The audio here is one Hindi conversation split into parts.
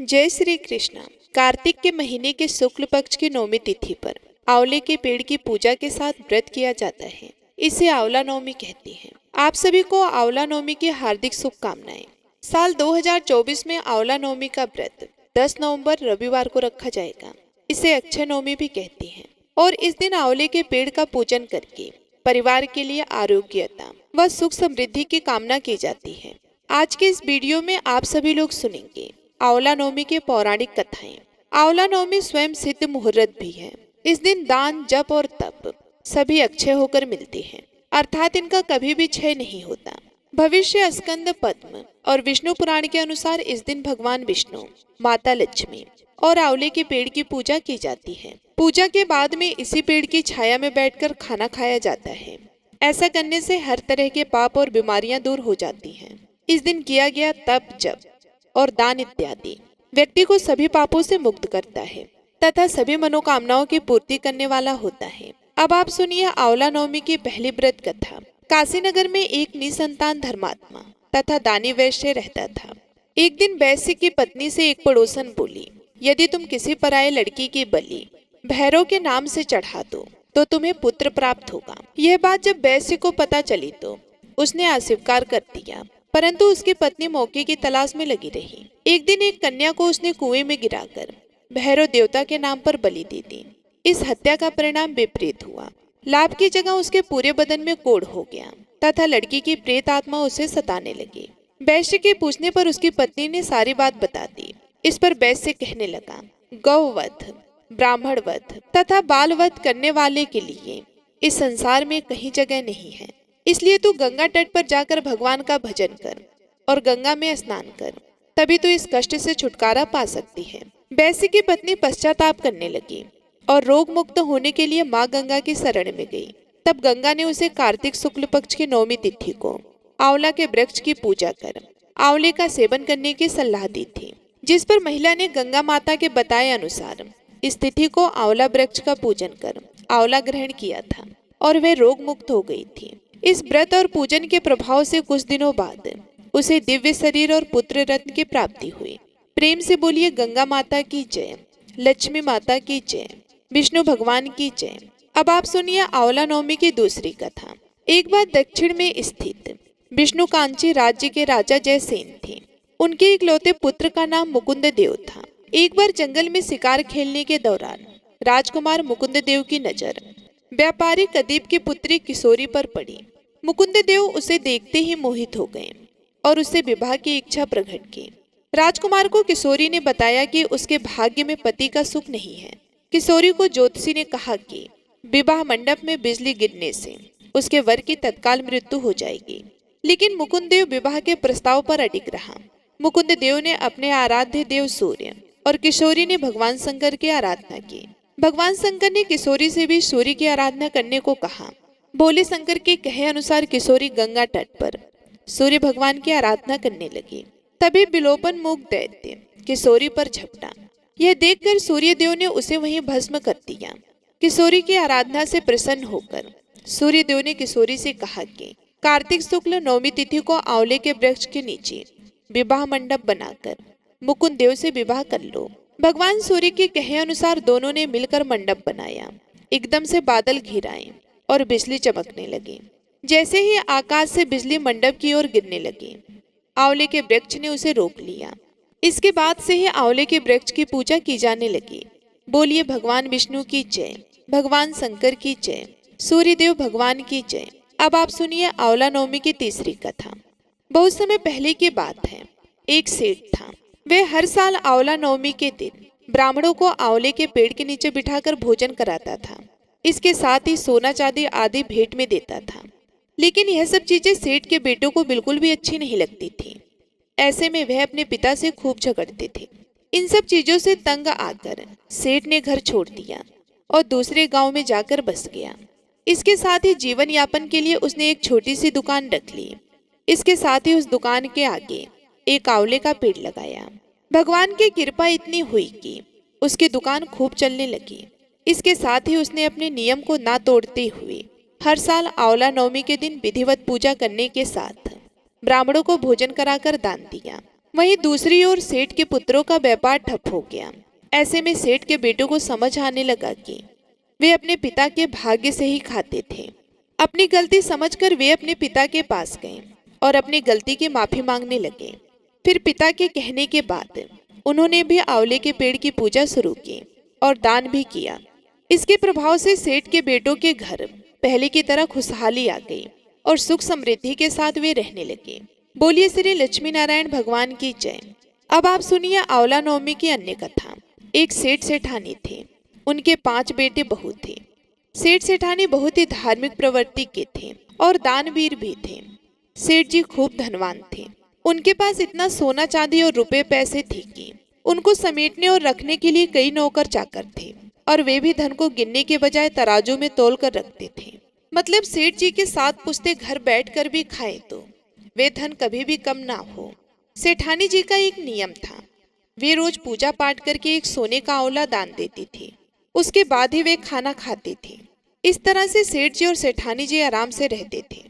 जय श्री कृष्ण। कार्तिक के महीने के शुक्ल पक्ष की नौमी तिथि पर आंवले के पेड़ की पूजा के साथ व्रत किया जाता है। इसे आंवला नवमी कहते हैं। आप सभी को आंवला नवमी की हार्दिक शुभकामनाएं। साल 2024 में आंवला नवमी का व्रत 10 नवंबर रविवार को रखा जाएगा। इसे अक्षय नवमी भी कहते हैं और इस दिन आंवले के पेड़ का पूजन करके परिवार के लिए आरोग्यता व सुख समृद्धि की कामना की जाती है। आज के इस वीडियो में आप सभी लोग सुनेंगे आंवला नवमी के पौराणिक कथाएं। आंवला नवमी स्वयं सिद्ध मुहूर्त भी है। इस दिन दान, जप और तप सभी अक्षय होकर मिलते हैं, अर्थात इनका कभी भी क्षय नहीं होता। भविष्य स्कंद पद्म और विष्णु पुराण के अनुसार इस दिन भगवान विष्णु, माता लक्ष्मी और आंवले के पेड़ की पूजा की जाती है। पूजा के बाद में इसी पेड़ की छाया में बैठकर खाना खाया जाता है। ऐसा करने से हर तरह के पाप और बीमारियां दूर हो जाती हैं। इस दिन किया गया तप, जप और दान इत्यादि व्यक्ति को सभी पापों से मुक्त करता है तथा सभी मनोकामनाओं की पूर्ति करने वाला होता है। अब आप सुनिए आंवला नवमी की पहली व्रत कथा। काशीनगर में एक निसंतान धर्मात्मा तथा दानी वैश्य रहता था। एक दिन वैश्य की पत्नी से एक पड़ोसन बोली, यदि तुम किसी पराये लड़की की बलि भैरव के नाम से चढ़ा दो तो तुम्हें पुत्र प्राप्त होगा। यह बात जब वैश्य को पता चली तो उसने अस्वीकार कर दिया, परंतु उसकी पत्नी मौके की तलाश में लगी रही। एक दिन एक कन्या को उसने कुएं में गिराकर भैरव देवता के नाम पर बलि दे दी। इस हत्या का परिणाम विपरीत हुआ। लाभ की जगह उसके पूरे बदन में कोढ़ हो गया तथा लड़की की प्रेत आत्मा उसे सताने लगी। वैश्य के पूछने पर उसकी पत्नी ने सारी बात बता दी। इस पर वैश्य कहने लगा, गौवध, ब्राह्मण वध तथा बाल वध करने वाले के लिए इस संसार में कहीं जगह नहीं है। इसलिए तू गंगा तट पर जाकर भगवान का भजन कर और गंगा में स्नान कर, तभी तू इस कष्ट से छुटकारा पा सकती है। वैश्य की पत्नी पश्चाताप करने लगी और रोग मुक्त होने के लिए माँ गंगा की शरण में गई। तब गंगा ने उसे कार्तिक शुक्ल पक्ष की नौमी तिथि को आंवला के वृक्ष की पूजा कर आंवले का सेवन करने की सलाह दी थी, जिस पर महिला ने गंगा माता के बताए अनुसार इस तिथि को आंवला वृक्ष का पूजन कर आंवला ग्रहण किया था और वह रोग मुक्त हो गई थी। इस व्रत और पूजन के प्रभाव से कुछ दिनों बाद उसे दिव्य शरीर और पुत्र रत्न की प्राप्ति हुई। प्रेम से बोलिए गंगा माता की जय, लक्ष्मी माता की जय, विष्णु भगवान की जय। अब आप सुनिए आंवला नवमी की दूसरी कथा। एक बार दक्षिण में स्थित विष्णुकांची राज्य के राजा जयसेन थे। उनके इकलौते पुत्र का नाम मुकुंद देव था। एक बार जंगल में शिकार खेलने के दौरान राजकुमार मुकुंद देव की नजर व्यापारी कदीप की पुत्री किशोरी पर पड़ी। मुकुंद देव उसे देखते ही मोहित हो गए और उससे विवाह की इच्छा प्रकट की। राजकुमार को किशोरी ने बताया कि उसके भाग्य में पति का सुख नहीं है। किशोरी को ज्योतिषी ने कहा कि विवाह मंडप में बिजली गिरने से उसके वर की तत्काल मृत्यु हो जाएगी, लेकिन मुकुंद देव विवाह के प्रस्ताव पर अडिग रहा। मुकुंद देव ने अपने आराध्य देव सूर्य और किशोरी ने भगवान शंकर की आराधना की। भगवान शंकर ने किशोरी से भी सूर्य की आराधना करने को कहा। भोले शंकर के कहे अनुसार किशोरी गंगा तट पर सूर्य भगवान की आराधना करने लगी। तभी विलोपन मुख दैत्य किशोरी पर झपटा। यह देखकर सूर्य देव ने उसे वहीं भस्म कर दिया। किशोरी की आराधना से प्रसन्न होकर सूर्य देव ने किशोरी से कहा कि कार्तिक शुक्ल नवमी तिथि को आंवले के वृक्ष के नीचे विवाह मंडप बनाकर मुकुंद देव से विवाह कर लो। भगवान सूर्य के कहे अनुसार दोनों ने मिलकर मंडप बनाया। एकदम से बादल घिर आए और बिजली चमकने लगी। जैसे ही आकाश से बिजली मंडप की ओर गिरने लगी, आंवले के वृक्ष ने उसे रोक लिया। इसके बाद से ही आंवले के वृक्ष की पूजा की जाने लगी। बोलिए भगवान विष्णु की जय, भगवान शंकर की जय, सूर्य देव भगवान की जय। अब आप सुनिए आंवला नवमी की तीसरी कथा। बहुत समय पहले की बात है। एक सेठ था। वह हर साल आंवला नवमी के दिन ब्राह्मणों को आंवले के पेड़ के नीचे बिठाकर भोजन कराता था। इसके साथ ही सोना चांदी आदि भेंट में देता था। लेकिन यह सब चीजें सेठ के बेटों को बिल्कुल भी अच्छी नहीं लगती थी। ऐसे में वह अपने पिता से खूब झगड़ते थे। इन सब चीजों से तंग आकर सेठ ने घर छोड़ दिया और दूसरे गांव में जाकर बस गया। इसके साथ ही जीवन यापन के लिए उसने एक छोटी सी दुकान रख ली। इसके साथ ही उस दुकान के आगे एक आंवले का पेड़ लगाया। भगवान की कृपा इतनी हुई कि उसकी दुकान खूब चलने लगी। इसके साथ ही उसने अपने नियम को ना तोड़ते हुए हर साल आंवला नवमी के दिन विधिवत पूजा करने के साथ ब्राह्मणों को भोजन कराकर दान दिया। वहीं दूसरी ओर सेठ के पुत्रों का व्यापार ठप हो गया। ऐसे में सेठ के बेटों को समझ आने लगा कि वे अपने पिता के भाग्य से ही खाते थे। अपनी गलती समझकर वे अपने पिता के पास गए और अपनी गलती की माफी मांगने लगे। फिर पिता के कहने के बाद उन्होंने भी आंवले के पेड़ की पूजा शुरू की और दान भी किया। इसके प्रभाव से सेठ के बेटों के घर पहले की तरह खुशहाली आ गई और सुख समृद्धि के साथ वे रहने लगे। बोलिए श्री लक्ष्मी नारायण भगवान की जय। अब आप सुनिए आंवला नवमी की अन्य कथा। एक सेठ सेठानी थे, उनके 5 बेटे बहू थे। सेठ सेठानी बहुत ही धार्मिक प्रवृत्ति के थे और दानवीर भी थे। सेठ जी खूब धनवान थे। उनके पास इतना सोना चांदी और रुपए पैसे थे कि उनको समेटने और रखने के लिए कई नौकर चाकर थे और वे भी धन को गिनने के बजाय तराजू में तोल कर रखते थे। मतलब सेठ जी के 7 पुश्ते घर बैठकर भी खाए तो वे धन कभी भी कम ना हो। सेठानी जी का एक नियम था, वे रोज पूजा पाठ करके एक सोने का आंवला दान देती थी। उसके बाद ही वे खाना खाते थे। इस तरह से सेठ जी और सेठानी जी आराम से रहते थे।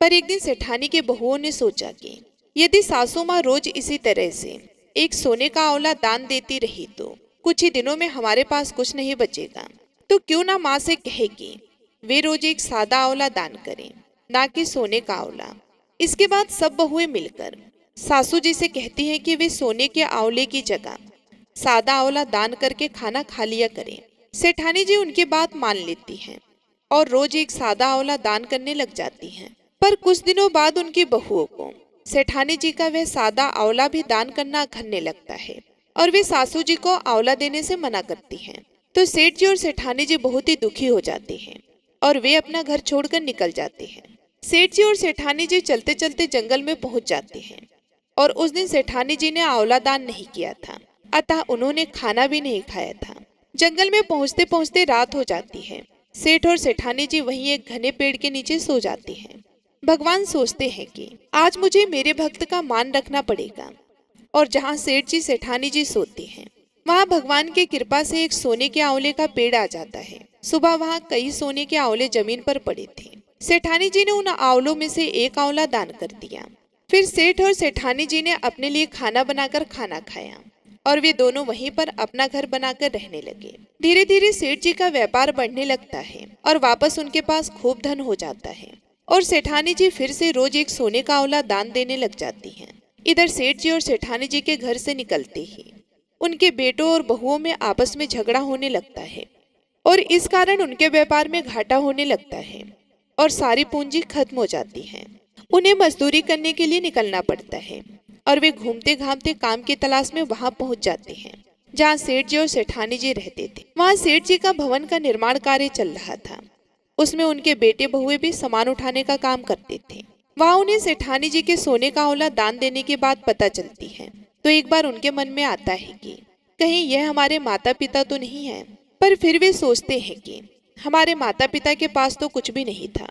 पर एक दिन सेठानी के बहुओं ने सोचा कि यदि सासू माँ रोज इसी तरह से एक सोने का आंवला दान देती रही तो कुछ ही दिनों में हमारे पास कुछ नहीं बचेगा। तो क्यों ना माँ से कहे कि वे रोज एक सादा आंवला दान करें, ना कि सोने का आंवला। इसके बाद सब बहुएं मिलकर सासू जी से कहती हैं कि वे सोने के आंवले की जगह सादा आंवला दान करके खाना खा लिया करें। सेठानी जी उनकी बात मान लेती हैं और रोज एक सादा आंवला दान करने लग जाती हैं। पर कुछ दिनों बाद उनकी बहुओं को सेठानी जी का वह सादा आंवला भी दान करना अखरने लगता है और वे सासू जी को आंवला देने से मना करती हैं। तो सेठ जी और सेठानी जी बहुत ही दुखी हो जाते हैं और वे अपना घर छोड़कर निकल जाते हैं। सेठ जी और सेठानी जी चलते चलते जंगल में पहुंच जाते हैं और उस दिन सेठानी जी ने आंवला दान नहीं किया था, अतः उन्होंने खाना भी नहीं खाया था। जंगल में पहुंचते पहुंचते रात हो जाती है। सेठ और सेठानी जी वहीं एक घने पेड़ के नीचे सो जाते हैं। भगवान सोचते हैं कि आज मुझे मेरे भक्त का मान रखना पड़ेगा और जहाँ सेठ जी सेठानी जी सोते हैं वहाँ भगवान की कृपा से एक सोने के आंवले का पेड़ आ जाता है। सुबह वहाँ कई सोने के आंवले जमीन पर पड़े थे। सेठानी जी ने उन आंवलों में से एक आंवला दान कर दिया। फिर सेठ और सेठानी जी ने अपने लिए खाना बनाकर खाना खाया और वे दोनों वहीं पर अपना घर बनाकर रहने लगे। धीरे धीरे सेठ जी का व्यापार बढ़ने लगता है और वापस उनके पास खूब धन हो जाता है और सेठानी जी फिर से रोज एक सोने का आंवला दान देने लग जाती हैं। इधर सेठ जी और सेठानी जी के घर से निकलते ही उनके बेटों और बहुओं में आपस में झगड़ा होने लगता है और इस कारण उनके व्यापार में घाटा होने लगता है और सारी पूंजी खत्म हो जाती है। उन्हें मजदूरी करने के लिए निकलना पड़ता है और वे घूमते घामते काम की तलाश में वहां पहुंच जाते हैं जहां सेठ जी और सेठानी जी रहते थे। वहां सेठ जी का भवन का निर्माण कार्य चल रहा था। उसमें उनके बेटे बहुए भी सामान उठाने का काम करते थे। वहां उन्हें सेठानी जी के सोने का आंवला दान देने की बात पता चलती है तो एक बार उनके मन में आता है कि कहीं यह हमारे माता पिता तो नहीं है। पर फिर वे सोचते हैं कि हमारे माता पिता के पास तो कुछ भी नहीं था,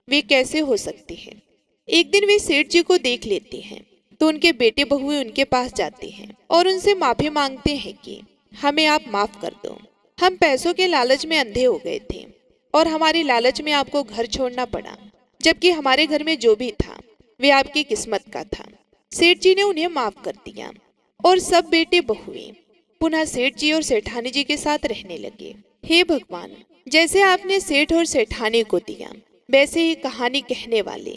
वे कैसे हो सकते हैं। एक दिन वे सेठ जी को देख लेते हैं तो उनके बेटे बहुए उनके पास जाते हैं और उनसे माफी मांगते हैं कि हमें आप माफ कर दो, हम पैसों के लालच में अंधे हो गए थे और हमारी लालच में आपको घर छोड़ना पड़ा, जबकि हमारे घर में जो भी था वे आपकी किस्मत का था। सेठ जी ने उन्हें माफ कर दिया और सब बेटे बहुए पुनः सेठ जी और सेठानी जी के साथ रहने लगे। हे भगवान, जैसे आपने सेठ और सेठानी को दिया वैसे ही कहानी कहने वाले,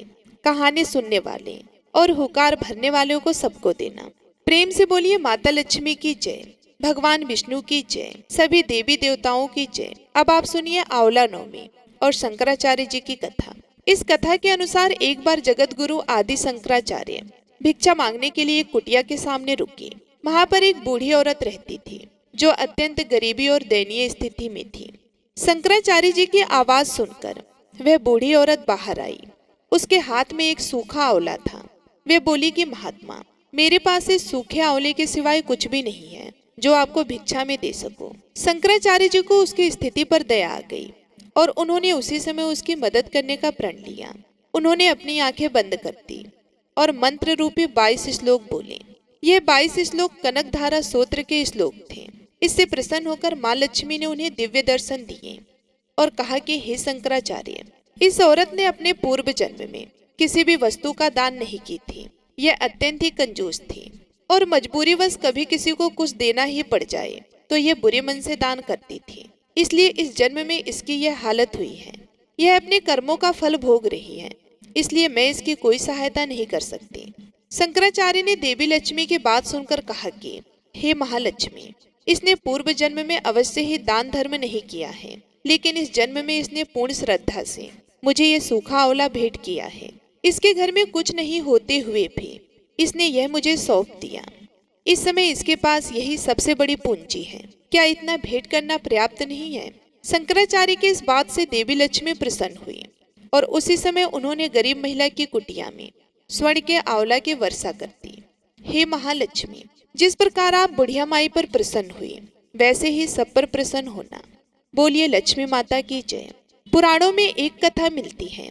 कहानी सुनने वाले और हुकार भरने वालों को सबको देना। प्रेम से बोलिए माता लक्ष्मी की जय, भगवान विष्णु की जय, सभी देवी देवताओं की जय। अब आप सुनिए आंवला नवमी और शंकराचार्य जी की कथा। इस कथा के अनुसार एक बार जगत गुरु आदि शंकराचार्य भिक्षा मांगने के लिए कुटिया के सामने रुके। वहां पर एक बूढ़ी औरत रहती थी जो अत्यंत गरीबी और दयनीय स्थिति में थी। शंकराचार्य जी की आवाज सुनकर वह बूढ़ी औरत बाहर आई। उसके हाथ में एक सूखा आंवला था। वे बोली कि महात्मा, मेरे पास इस सूखे आंवले के सिवाय कुछ भी नहीं है जो आपको भिक्षा में दे सकूं। शंकराचार्य जी को उसकी स्थिति पर दया आ गई और उन्होंने उसी समय उसकी मदद करने का प्रण लिया। उन्होंने अपनी आंखें बंद कर दी और मंत्र रूपी 22 श्लोक बोले। ये 22 श्लोक कनकधारा स्तोत्र के श्लोक थे। इससे प्रसन्न होकर माँ लक्ष्मी ने उन्हें दिव्य दर्शन दिए और कहा कि हे शंकराचार्य, इस औरत ने अपने पूर्व जन्म में किसी भी वस्तु का दान नहीं की थी। यह अत्यंत ही कंजूस थी। और मजबूरीवश कभी किसी को कुछ देना ही पड़ जाए तो यह बुरे मन से दान करती थी। इसलिए इस जन्म में इसकी यह हालत हुई है। यह अपने कर्मों का फल भोग रही है, इसलिए मैं इसकी कोई सहायता नहीं कर सकती। शंकराचार्य ने देवी लक्ष्मी की बात सुनकर कहा कि हे महालक्ष्मी, इसने पूर्व जन्म में अवश्य ही दान धर्म नहीं किया है, लेकिन इस जन्म में इसने पूर्ण श्रद्धा से मुझे ये सूखा आंवला भेंट किया है। इसके घर में कुछ नहीं होते हुए भी इसने यह मुझे सौंप दिया। इस समय इसके पास यही सबसे बड़ी पूंजी है। क्या इतना भेंट करना पर्याप्त नहीं है? शंकराचार्य की इस बात से देवी लक्ष्मी प्रसन्न हुई और उसी समय उन्होंने गरीब महिला की कुटिया में स्वर्ण के आंवला की वर्षा कर दी। हे महालक्ष्मी, जिस प्रकार आप बुढ़िया माई पर प्रसन्न हुई, वैसे ही सब पर प्रसन्न होना। बोलिए लक्ष्मी माता की जय। पुराणों में एक कथा मिलती है।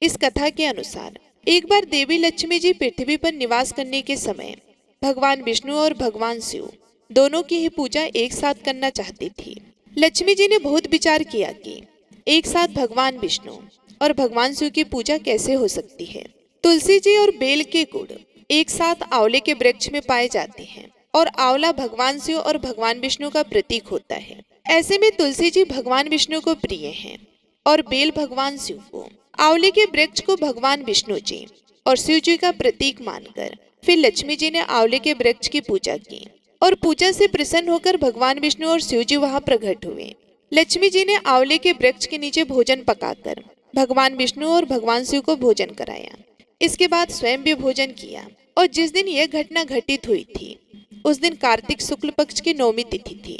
इस कथा के अनुसार एक बार देवी लक्ष्मी जी पृथ्वी पर निवास करने के समय भगवान विष्णु और भगवान शिव दोनों की ही पूजा एक साथ करना चाहती थी। लक्ष्मी जी ने बहुत विचार किया कि एक साथ भगवान विष्णु और भगवान शिव की पूजा कैसे हो सकती है। तुलसी जी और बेल के गुड़ एक साथ आंवले के वृक्ष में पाए जाते हैं और आंवला भगवान शिव और भगवान विष्णु का प्रतीक होता है। ऐसे में तुलसी जी भगवान विष्णु को प्रिय हैं और बेल भगवान शिव को। आंवले के वृक्ष को भगवान विष्णु जी और शिव जी का प्रतीक मानकर फिर लक्ष्मी जी ने आंवले के वृक्ष की पूजा की और पूजा से प्रसन्न होकर भगवान विष्णु और शिव जी वहां प्रकट हुए। लक्ष्मी जी ने आंवले के वृक्ष के नीचे भोजन पकाकर भगवान विष्णु और भगवान शिव को भोजन कराया। इसके बाद स्वयं भी भोजन किया और जिस दिन यह घटना घटित हुई थी उस दिन कार्तिक शुक्ल पक्ष की नौमी तिथि थी।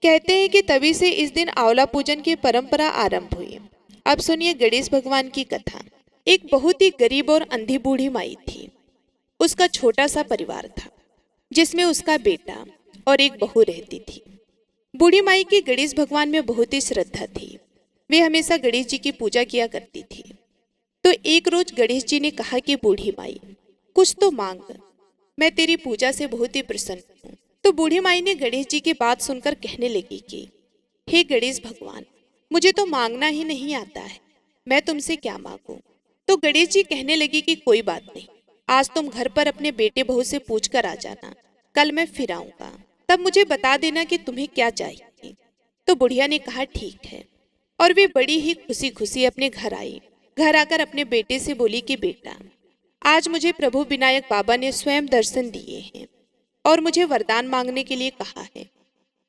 कहते हैं कि तभी से इस दिन आंवला पूजन की परंपरा आरंभ हुई। अब सुनिए गणेश भगवान की कथा। एक बहुत ही गरीब और अंधी बूढ़ी माई थी। उसका छोटा सा परिवार था जिसमें उसका बेटा और एक बहू रहती थी। बूढ़ी माई की गणेश भगवान में बहुत ही श्रद्धा थी। वे हमेशा गणेश जी की पूजा किया करती थी। तो एक रोज गणेश जी ने कहा कि बूढ़ी माई, कुछ तो मांग, मैं तेरी पूजा से बहुत ही प्रसन्न हूँ। तो बूढ़ी माई ने गणेश जी की बात सुनकर कहने लगी कि हे गणेश भगवान, मुझे तो मांगना ही नहीं आता है, मैं तुमसे क्या मांगूं। तो गणेश जी कहने लगी कि कोई बात नहीं, आज तुम घर पर अपने बेटे बहू से पूछ कर आ जाना, कल मैं फिर आऊंगा, तब मुझे बता देना कि तुम्हें क्या चाहिए। तो बुढ़िया ने कहा ठीक है और वे बड़ी ही खुशी खुशी अपने घर आई। घर आकर अपने बेटे से बोली कि बेटा, आज मुझे प्रभु विनायक बाबा ने स्वयं दर्शन दिए हैं और मुझे वरदान मांगने के लिए कहा है,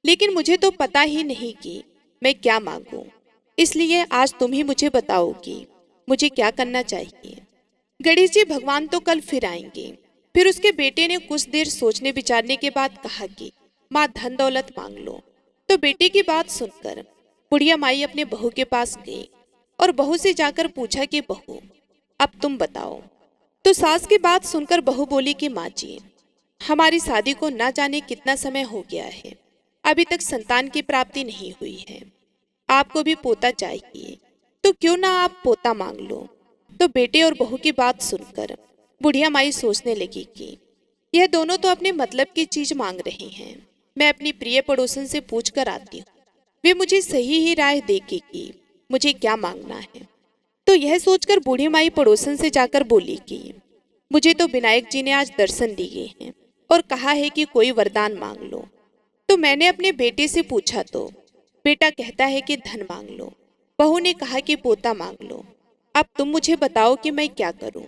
लेकिन मुझे तो पता ही नहीं कि मैं क्या मांगूं, इसलिए आज तुम ही मुझे बताओ कि मुझे क्या करना चाहिए। गणेश जी भगवान तो कल फिर आएंगे। फिर उसके बेटे ने कुछ देर सोचने विचारने के बाद कहा कि माँ धन दौलत मांग लो। तो बेटे की बात सुनकर बुढ़िया माई अपने बहू के पास गई और बहू से जाकर पूछा कि बहू, अब तुम बताओ। तो सास की बात सुनकर बहू बोली कि माँ जी, हमारी शादी को ना जाने कितना समय हो गया है, अभी तक संतान की प्राप्ति नहीं हुई है, आपको भी पोता चाहिए, तो क्यों ना आप पोता मांग लो। तो बेटे और बहू की बात सुनकर बुढ़िया माई सोचने लगी कि यह दोनों तो अपने मतलब की चीज मांग रहे हैं। मैं अपनी प्रिय पड़ोसन से पूछ कर आती हूँ, वे मुझे सही ही राय देगी कि मुझे क्या मांगना है। तो यह सोचकर बूढ़ी माई पड़ोसन से जाकर बोली कि मुझे तो विनायक जी ने आज दर्शन दिए हैं और कहा है कि कोई वरदान मांग लो। तो मैंने अपने बेटे से पूछा तो बेटा कहता है कि धन मांग लो, बहू ने कहा कि पोता मांग लो। अब तुम मुझे बताओ कि मैं क्या करूं।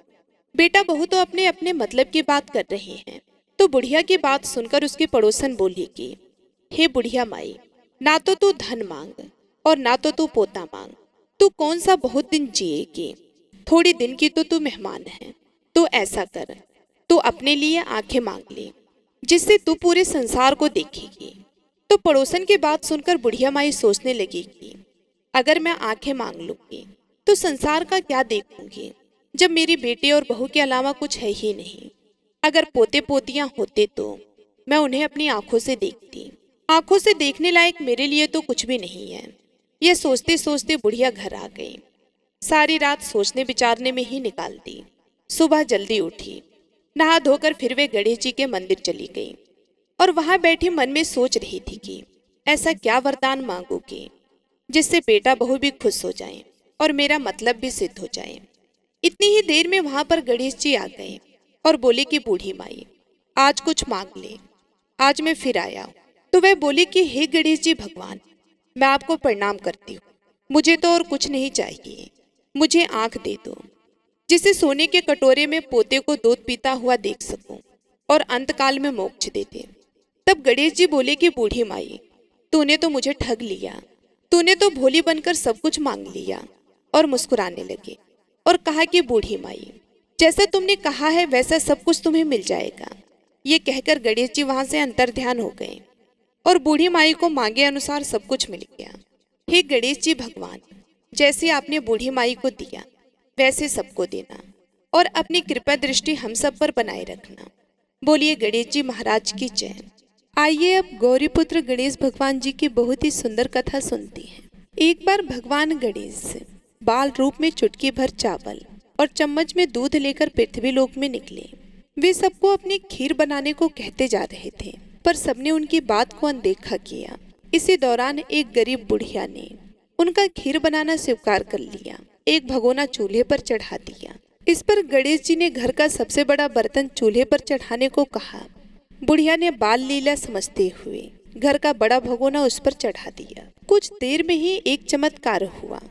बेटा बहू तो अपने अपने मतलब की बात कर रहे हैं। तो बुढ़िया की बात सुनकर उसकी पड़ोसन बोली कि हे बुढ़िया माई, ना तो तू धन मांग और ना तो तू पोता मांग, तू कौन सा बहुत दिन जिएगी, थोड़ी दिन की तो तू मेहमान है। तू ऐसा कर, तू अपने लिए आंखें मांग ले, जिससे तू पूरे संसार को देखेगी। तो पड़ोसन की बात सुनकर बुढ़िया माई सोचने लगी कि अगर मैं आंखें मांग लूंगी तो संसार का क्या देखूंगी, जब मेरी बेटे और बहू के अलावा कुछ है ही नहीं। अगर पोते पोतियां होते तो मैं उन्हें अपनी आंखों से देखती। आंखों से देखने लायक मेरे लिए तो कुछ भी नहीं है। यह सोचते सोचते बुढ़िया घर आ गई। सारी रात सोचने विचारने में ही निकाल दी। सुबह जल्दी उठी, नहा धोकर फिर वे गणेश जी के मंदिर चली गई और वहां बैठी मन में सोच रही थी कि ऐसा क्या वरदान मांगूगी जिससे बेटा बहू भी खुश हो जाएं और मेरा मतलब भी सिद्ध हो जाए। इतनी ही देर में वहां पर गणेश जी आ गए और बोले कि बूढ़ी माई, आज कुछ मांग ले, आज मैं फिर आया हूँ। तो वह बोली कि हे गणेश जी भगवान, मैं आपको प्रणाम करती हूँ, मुझे तो और कुछ नहीं चाहिए, मुझे आंख दे दो, जिसे सोने के कटोरे में पोते को दूध पीता हुआ देख सकूं और अंतकाल में मोक्ष दे दे। तब गणेश जी बोले कि बूढ़ी माई, तूने तो मुझे ठग लिया, तूने तो भोली बनकर सब कुछ मांग लिया। और मुस्कुराने लगे और कहा कि बूढ़ी माई, जैसा तुमने कहा है वैसा सब कुछ तुम्हें मिल जाएगा। ये कहकर गणेश जी वहां से अंतर्ध्यान हो गए और बूढ़ी माई को मांगे अनुसार सब कुछ मिल गया। हे गणेश जी भगवान, जैसे आपने बूढ़ी माई को दिया वैसे सबको देना और अपनी कृपा दृष्टि हम सब पर बनाए रखना। बोलिए गणेश जी महाराज की जय। आइए अब गौरीपुत्र गणेश भगवान जी की बहुत ही सुंदर कथा सुनती हैं। एक बार भगवान गणेश बाल रूप में चुटकी भर चावल और चम्मच में दूध लेकर पृथ्वी लोक में निकले। वे सबको अपनी खीर बनाने को कहते जा रहे थे, पर सबने उनकी बात को अनदेखा किया। इसी दौरान एक गरीब बुढ़िया ने उनका खीर बनाना स्वीकार कर लिया। एक भगोना चूल्हे पर चढ़ा दिया। इस पर गणेश जी ने घर का सबसे बड़ा बर्तन चूल्हे पर चढ़ाने को कहा। बुढ़िया ने बाल लीला समझते हुए घर का बड़ा भगोना उस पर चढ़ा दिया। कुछ देर में ही एक चमत्कार हुआ।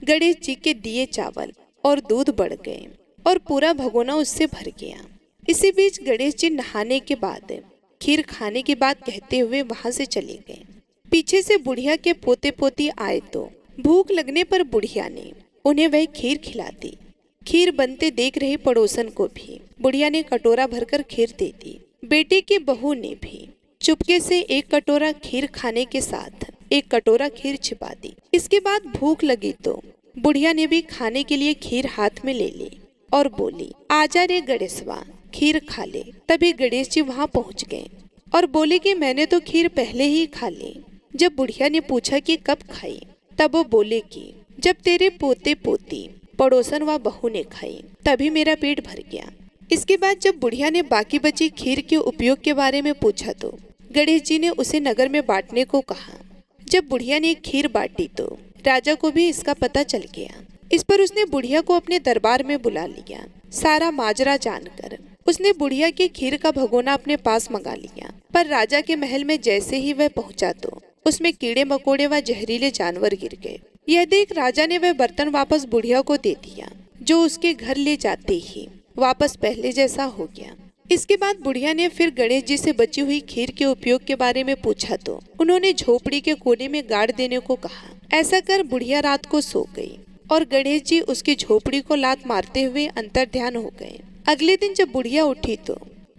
गणेश जी के दिए चावल और दूध बढ़ गए और पूरा भगोना उससे भर गया। इसी बीच गणेश जी नहाने के बाद खीर खाने की बात कहते हुए वहां से चले गए। पीछे से बुढ़िया के पोते पोती आए तो भूख लगने पर बुढ़िया ने उन्हें वह खीर खिला दी। खीर बनते देख रहे पड़ोसन को भी बुढ़िया ने कटोरा भरकर खीर दे दी। बेटे की बहू ने भी चुपके से एक कटोरा खीर खाने के साथ एक कटोरा खीर छिपा दी। इसके बाद भूख लगी तो बुढ़िया ने भी खाने के लिए खीर हाथ में ले ली और बोली, आजा रे गणेशवा, खीर खा ले। तभी गणेश जी वहाँ पहुँच गए और बोले कि मैंने तो खीर पहले ही खा ली। जब बुढ़िया ने पूछा कि कब खाई, तब वो बोले कि जब तेरे पोते पोती पड़ोसन व बहू ने खाई तभी मेरा पेट भर गया। इसके बाद जब बुढ़िया ने बाकी बची खीर के उपयोग के बारे में पूछा तो गणेश जी ने उसे नगर में बांटने को कहा। जब बुढ़िया ने खीर बांटी तो राजा को भी इसका पता चल गया। इस पर उसने बुढ़िया को अपने दरबार में बुला लिया। सारा माजरा जानकर उसने बुढ़िया की खीर का भगोना अपने पास मंगा लिया। पर राजा के महल में जैसे ही वह पहुंचा तो उसमें कीड़े मकोड़े व जहरीले जानवर गिर गए। यह देख राजा ने वह बर्तन वापस बुढ़िया को दे दिया, जो उसके घर ले जाते ही वापस पहले जैसा हो गया। इसके बाद बुढ़िया ने फिर गणेश जी से बची हुई खीर के उपयोग के बारे में पूछा तो उन्होंने झोपड़ी के कोने में गाड़ देने को कहा। ऐसा कर बुढ़िया रात को सो गई और गणेश जी उसकी झोपड़ी को लात मारते हुए अंतर्ध्यान हो गए। अगले दिन जब बुढ़िया उठी तो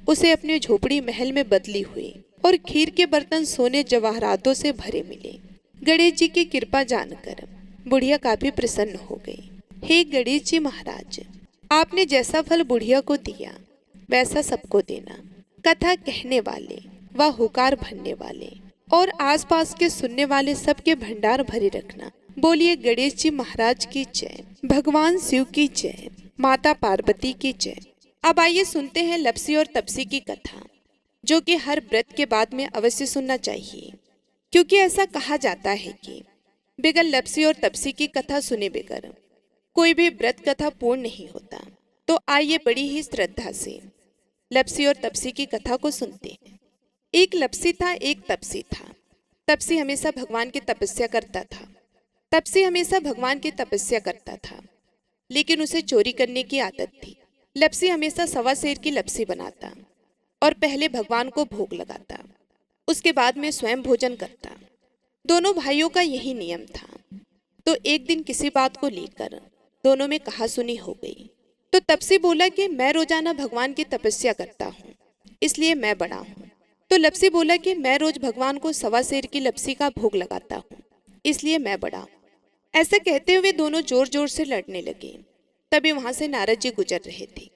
उसे अपनी झोपड़ी महल में बदली हुई और खीर के बर्तन सोने जवाहरातों से भरे मिले। गणेश जी की कृपा जानकर बुढ़िया काफी प्रसन्न हो गई। हे गणेश जी महाराज, आपने जैसा फल बुढ़िया को दिया वैसा सबको देना। कथा कहने वाले व हुकार भरने वाले और आसपास के सुनने वाले सबके भंडार भरे रखना। बोलिए गणेश जी महाराज की जय, भगवान शिव की जय, माता पार्वती की जय। अब आइए सुनते हैं लपसी और तपसी की कथा, जो कि हर व्रत के बाद में अवश्य सुनना चाहिए, क्योंकि ऐसा कहा जाता है कि बगैर लपसी और तपसी की कथा सुने बगैर कोई भी व्रत कथा पूर्ण नहीं होता। तो आइए बड़ी ही श्रद्धा से लपसी और तपसी की कथा को सुनते हैं। एक लपसी था, एक तपसी था। तपसी हमेशा भगवान की तपस्या करता था। तपसी हमेशा भगवान की तपस्या करता था, लेकिन उसे चोरी करने की आदत थी। लपसी हमेशा सवा शेर की लपसी बनाता और पहले भगवान को भोग लगाता, उसके बाद में स्वयं भोजन करता। दोनों भाइयों का यही नियम था। तो एक दिन किसी बात को लेकर दोनों में कहासुनी हो गई। तो तपसी बोला कि मैं रोजाना भगवान की तपस्या करता हूँ, इसलिए मैं बड़ा हूँ। तो लपसी बोला कि मैं रोज भगवान को सवा शेर की लपसी का भोग लगाता हूँ, इसलिए मैं बड़ा हूँ। ऐसा कहते हुए दोनों जोर जोर से लड़ने लगे। तभी वहां से नारद जी गुजर रहे थे।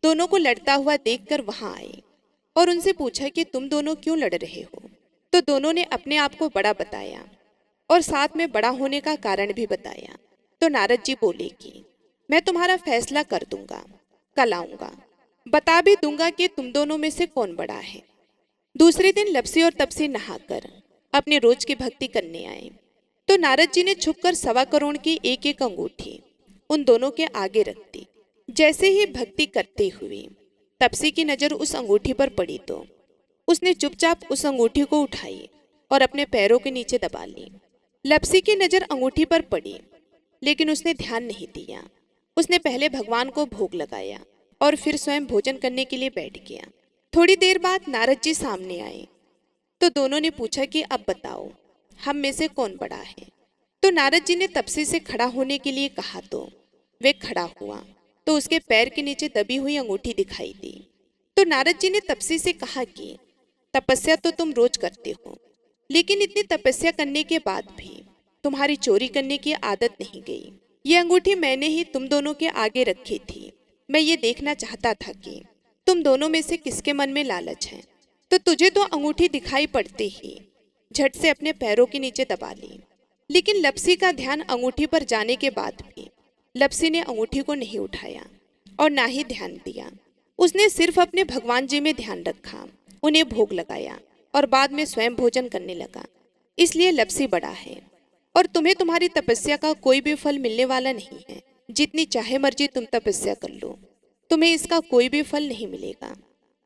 दोनों को लड़ता हुआ देखकर वहां आए और उनसे पूछा कि तुम दोनों क्यों लड़ रहे हो। तो दोनों ने अपने आप को बड़ा बताया और साथ में बड़ा होने का कारण भी बताया। तो नारद जी बोले कि मैं तुम्हारा फैसला कर दूंगा, कल आऊंगा, बता भी दूंगा कि तुम दोनों में से कौन बड़ा है। दूसरे दिन लपसी और तपसी नहाकर अपने रोज की भक्ति करने आए। तो नारद जी ने छुपकर 1.25 करोड़ की एक एक अंगूठी उन दोनों के आगे रख दी। जैसे ही भक्ति करते हुए तपसी की नज़र उस अंगूठी पर पड़ी तो उसने चुपचाप उस अंगूठी को उठाई और अपने पैरों के नीचे दबा ली। लपसी की नज़र अंगूठी पर पड़ी, लेकिन उसने ध्यान नहीं दिया। उसने पहले भगवान को भोग लगाया और फिर स्वयं भोजन करने के लिए बैठ गया। थोड़ी देर बाद नारद जी सामने आए तो दोनों ने पूछा कि अब बताओ, हम में से कौन बड़ा है। तो नारद जी ने तपसी से खड़ा होने के लिए कहा तो वे खड़ा हुआ तो उसके पैर के नीचे दबी हुई अंगूठी दिखाई दी। तो नारद जी ने तपसी से कहा कि तपस्या तो तुम रोज करते हो, लेकिन इतनी तपस्या करने के बाद भी तुम्हारी चोरी करने की आदत नहीं गई। ये अंगूठी मैंने ही तुम दोनों के आगे रखी थी। मैं ये देखना चाहता था कि तुम दोनों में से किसके मन में लालच है। तो तुझे तो अंगूठी दिखाई पड़ते ही झट से अपने पैरों के नीचे दबा ली। लेकिन लपसी का ध्यान अंगूठी पर जाने के बाद भी लपसी ने अंगूठी को नहीं उठाया और ना ही ध्यान दिया। उसने सिर्फ अपने भगवान जी में ध्यान रखा, उन्हें भोग लगाया और बाद में स्वयं भोजन करने लगा। इसलिए लपसी बड़ा है और तुम्हें तुम्हारी तपस्या का कोई भी फल मिलने वाला नहीं है। जितनी चाहे मर्जी तुम तपस्या कर लो, तुम्हें इसका कोई भी फल नहीं मिलेगा।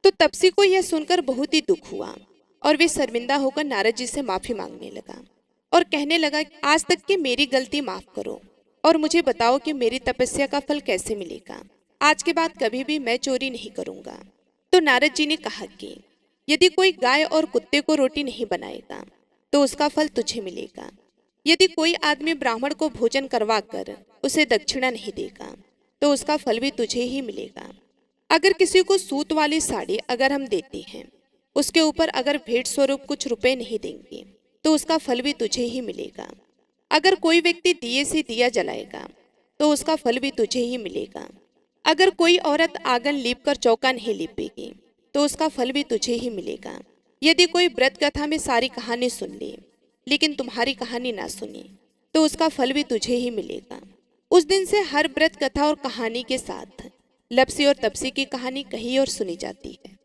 तो तपसी को यह सुनकर बहुत ही दुख हुआ और वे शर्मिंदा होकर नारद जी से माफी मांगने लगा और कहने लगा, आज तक की मेरी गलती माफ करो और मुझे बताओ कि मेरी तपस्या का फल कैसे मिलेगा। आज के बाद कभी भी मैं चोरी नहीं करूंगा। तो नारद जी ने कहा कि यदि कोई गाय और कुत्ते को रोटी नहीं बनाएगा तो उसका फल तुझे मिलेगा। यदि कोई आदमी ब्राह्मण को भोजन करवा कर उसे दक्षिणा नहीं देगा तो उसका फल भी तुझे ही मिलेगा। अगर किसी को सूत वाली साड़ी अगर हम देते हैं, उसके ऊपर अगर भेंट स्वरूप कुछ रुपए नहीं देंगे तो उसका फल भी तुझे ही मिलेगा। अगर कोई व्यक्ति दिए से दिया जलाएगा तो उसका फल भी तुझे ही मिलेगा। अगर कोई औरत आंगन लीप कर चौका नहीं लीपेगी तो उसका फल भी तुझे ही मिलेगा। यदि कोई व्रत कथा में सारी कहानी सुन ले लेकिन तुम्हारी कहानी ना सुने तो उसका फल भी तुझे ही मिलेगा। उस दिन से हर व्रत कथा और कहानी के साथ लपसी और तपसी की कहानी कही और सुनी जाती है।